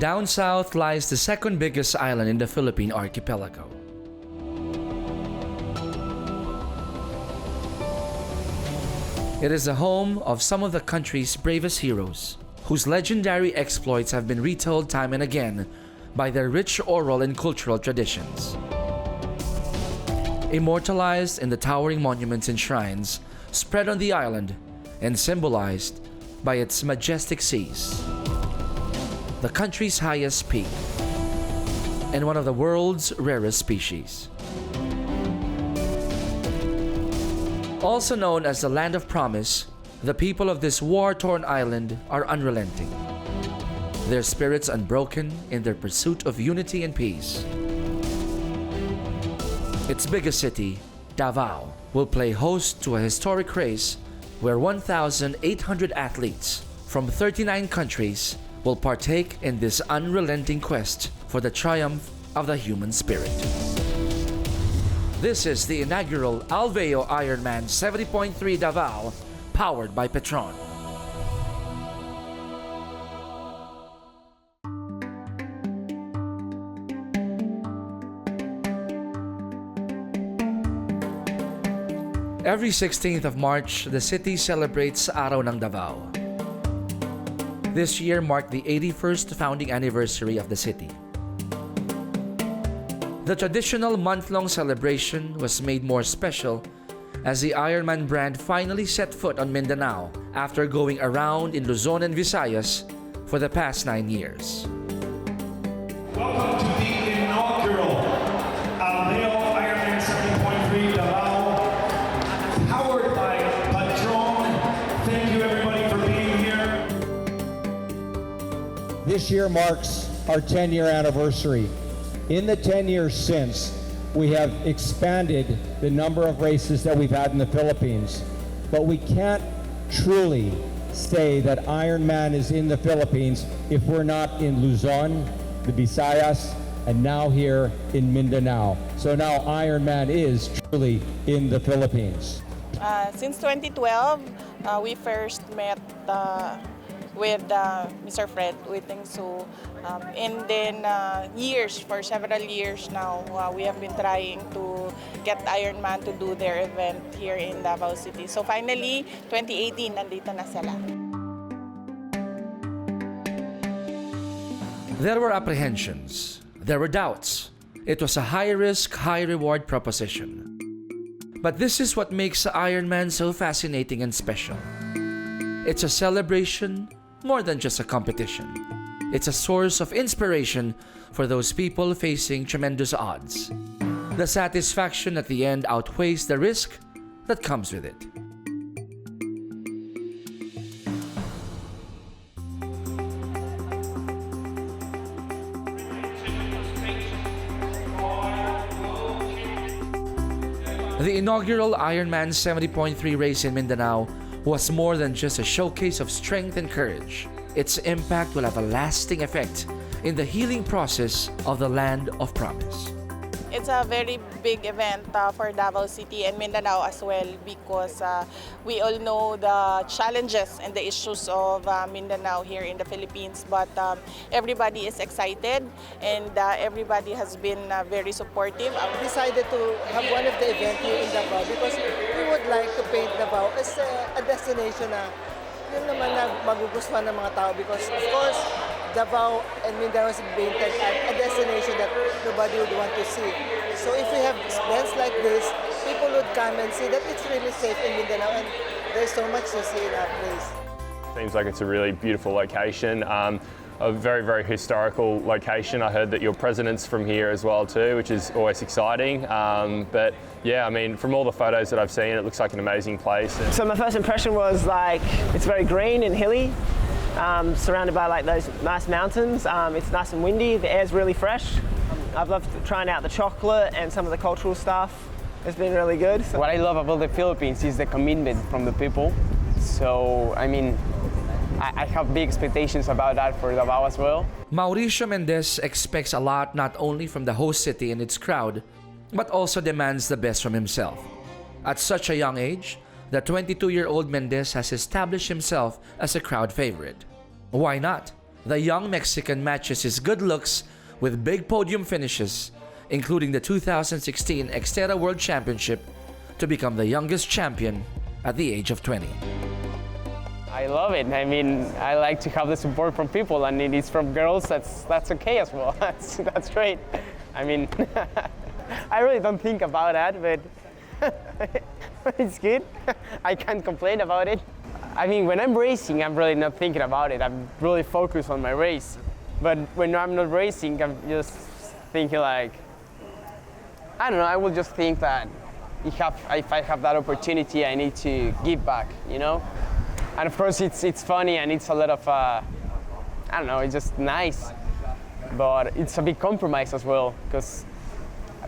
Down south lies the second biggest island in the Philippine archipelago. It is the home of some of the country's bravest heroes, whose legendary exploits have been retold time and again by their rich oral and cultural traditions. Immortalized in the towering monuments and shrines spread on the island and symbolized by its majestic seas, the country's highest peak, and one of the world's rarest species. Also known as the Land of Promise, the people of this war-torn island are unrelenting, their spirits unbroken in their pursuit of unity and peace. Its biggest city, Davao, will play host to a historic race where 1,800 athletes from 39 countries will partake in this unrelenting quest for the triumph of the human spirit. This is the inaugural Alveo Ironman 70.3 Davao, powered by Petron. Every 16th of March, the city celebrates Araw ng Davao. This year marked the 81st founding anniversary of the city. The traditional month-long celebration was made more special as the Ironman brand finally set foot on Mindanao after going around in Luzon and Visayas for the past 9 years. Welcome to the inaugural Alveo Ironman 70.3 Davao, powered by Petron. Thank you everybody for being here. This year marks our 10-year anniversary. In the 10 years since, we have expanded the number of races that we've had in the Philippines, but we can't truly say that Ironman is in the Philippines if we're not in Luzon, the Visayas, and now here in Mindanao. So now Ironman is truly in the Philippines. Since 2012, we first met with Mr. Fred Whittingsu. And then for several years now, we have been trying to get Ironman to do their event here in Davao City. So finally, 2018, nandito na sila. There were apprehensions. There were doubts. It was a high-risk, high-reward proposition. But this is what makes Ironman so fascinating and special. It's a celebration more than just a competition. It's a source of inspiration for those people facing tremendous odds. The satisfaction at the end outweighs the risk that comes with it. The inaugural Ironman 70.3 race in Mindanao was more than just a showcase of strength and courage. Its impact will have a lasting effect in the healing process of the Land of Promise. It's a very big event for Davao City and Mindanao as well because we all know the challenges and the issues of Mindanao here in the Philippines. But everybody is excited and everybody has been very supportive. We decided to have one of the events here in Davao because we would like to paint Davao as a destination na yun naman na magugustuhan ng mga tao because of course Davao and Mindanao is painted as a destination that nobody would want to see. So if we have events like this, people would come and see that it's really safe in Mindanao and there's so much to see in our place. Seems like it's a really beautiful location, a very, very historical location. I heard that your president's from here as well too, which is always exciting. But yeah, I mean, from all the photos that I've seen, it looks like an amazing place. So my first impression was like, it's very green and hilly, surrounded by like those nice mountains. It's nice and windy, the air's really fresh. I've loved trying out the chocolate and some of the cultural stuff. It's been really good. What I love about the Philippines is the commitment from the people. So, I mean, I have big expectations about that for Davao as well. Mauricio Mendez expects a lot not only from the host city and its crowd, but also demands the best from himself. At such a young age, the 22-year-old Mendez has established himself as a crowd favorite. Why not? the young Mexican matches his good looks with big podium finishes, including the 2016 Xterra World Championship, to become the youngest champion at the age of 20. I love it. I mean, I like to have the support from people, and it is from girls. That's okay as well. That's great. I mean, I really don't think about that, but it's good. I can't complain about it. I mean, when I'm racing, I'm really not thinking about it. I'm really focused on my race. But when I'm not racing, I'm just thinking like, I don't know, I will just think that if I have that opportunity, I need to give back, you know? And of course, it's funny and it's a lot of, I don't know, it's just nice. But it's a big compromise as well, because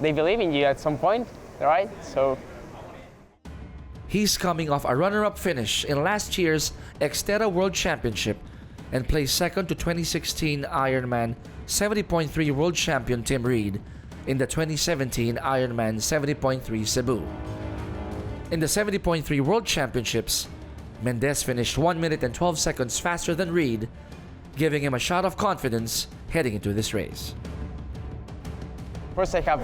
they believe in you at some point, right? So. He's coming off a runner-up finish in last year's Xterra World Championship and placed second to 2016 Ironman 70.3 World Champion Tim Reed in the 2017 Ironman 70.3 Cebu. In the 70.3 World Championships, Mendez finished 1 minute and 12 seconds faster than Reed, giving him a shot of confidence heading into this race. Of course, I have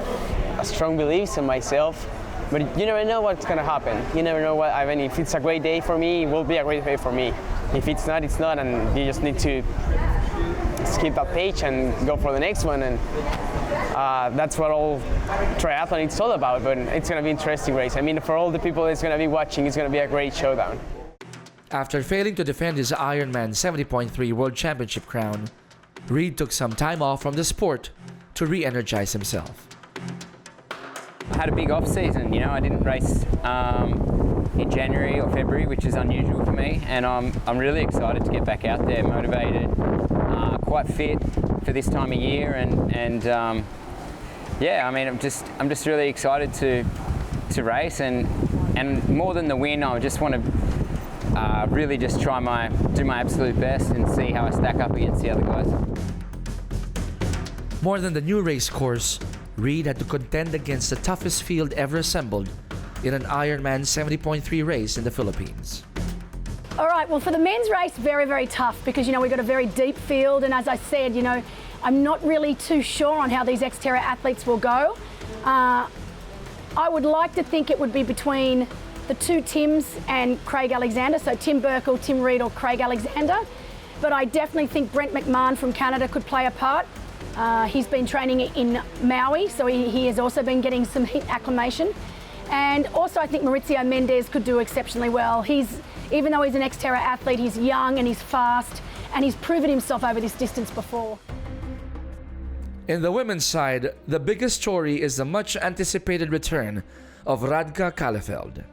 a strong belief in myself, but you never know what's going to happen. You never know what, I mean, if it's a great day for me, it will be a great day for me. If it's not, it's not, and you just need to skip that page and go for the next one. And that's what all triathlon is all about, but it's going to be an interesting race. I mean, for all the people that's going to be watching, it's going to be a great showdown. After failing to defend his Ironman 70.3 World Championship crown, Reed took some time off from the sport to re-energize himself. I had a big off season, you know, I didn't race in January or February, which is unusual for me, and I'm really excited to get back out there, motivated, quite fit for this time of year, and yeah, I mean, I'm just really excited to race, and more than the win, I just want to really just do my absolute best and see how I stack up against the other guys. More than the new race course, Reed had to contend against the toughest field ever assembled in an Ironman 70.3 race in the Philippines. All right, well, for the men's race, very, very tough because, you know, we've got a very deep field, and as I said, you know, I'm not really too sure on how these Xterra athletes will go. I would like to think it would be between the two Tims and Craig Alexander, so Tim Burkle, Tim Reed or Craig Alexander, but I definitely think Brent McMahon from Canada could play a part. He's been training in Maui, so he has also been getting some heat acclimation. And also I think Maurizio Mendez could do exceptionally well. Even though he's an Xterra athlete, he's young and he's fast, and he's proven himself over this distance before. In the women's side, the biggest story is the much anticipated return of Radka Kalefeld.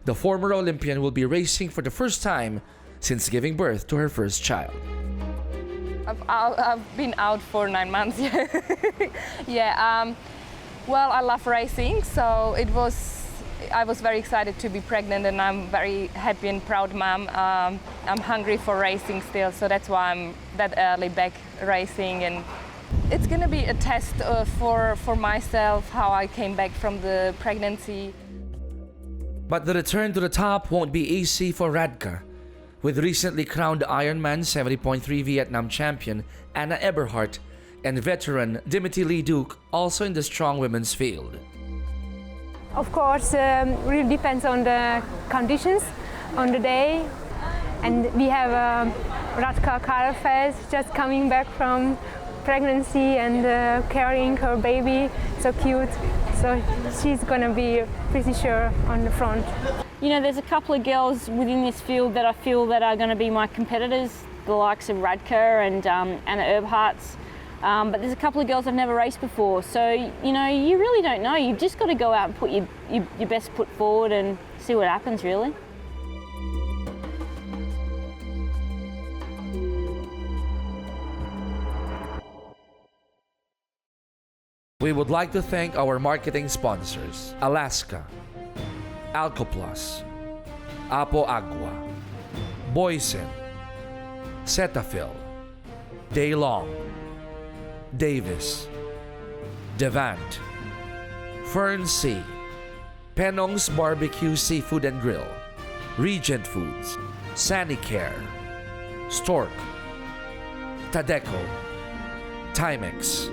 The former Olympian will be racing for the first time since giving birth to her first child. I've been out for 9 months. Yeah. Well, I love racing, so I was very excited to be pregnant, and I'm very happy and proud mom. I'm hungry for racing still, so that's why I'm that early back racing, and it's going to be a test for myself how I came back from the pregnancy. But the return to the top won't be easy for Radka, with recently crowned Ironman 70.3 Vietnam champion Anna Eberhardt and veteran Dimitri Lee Duke also in the strong women's field. Of course, really depends on the conditions on the day, and we have Radka Kalefeld just coming back from pregnancy and carrying her baby, so cute. So she's gonna be pretty sure on the front. You know, there's a couple of girls within this field that I feel that are going to be my competitors, the likes of Radka and Anna Eberhardt. But there's a couple of girls I've never raced before, so you know, you really don't know. You've just got to go out and put your best foot forward and see what happens, really. We would like to thank our marketing sponsors: Alaska, Alcoplus, Apo Agua, Boysen, Cetaphil, Daylong, Davis, Devant, Fern C, Penong's Barbecue Seafood and Grill, Regent Foods, Sanicare, Stork, Tadeco, Timex,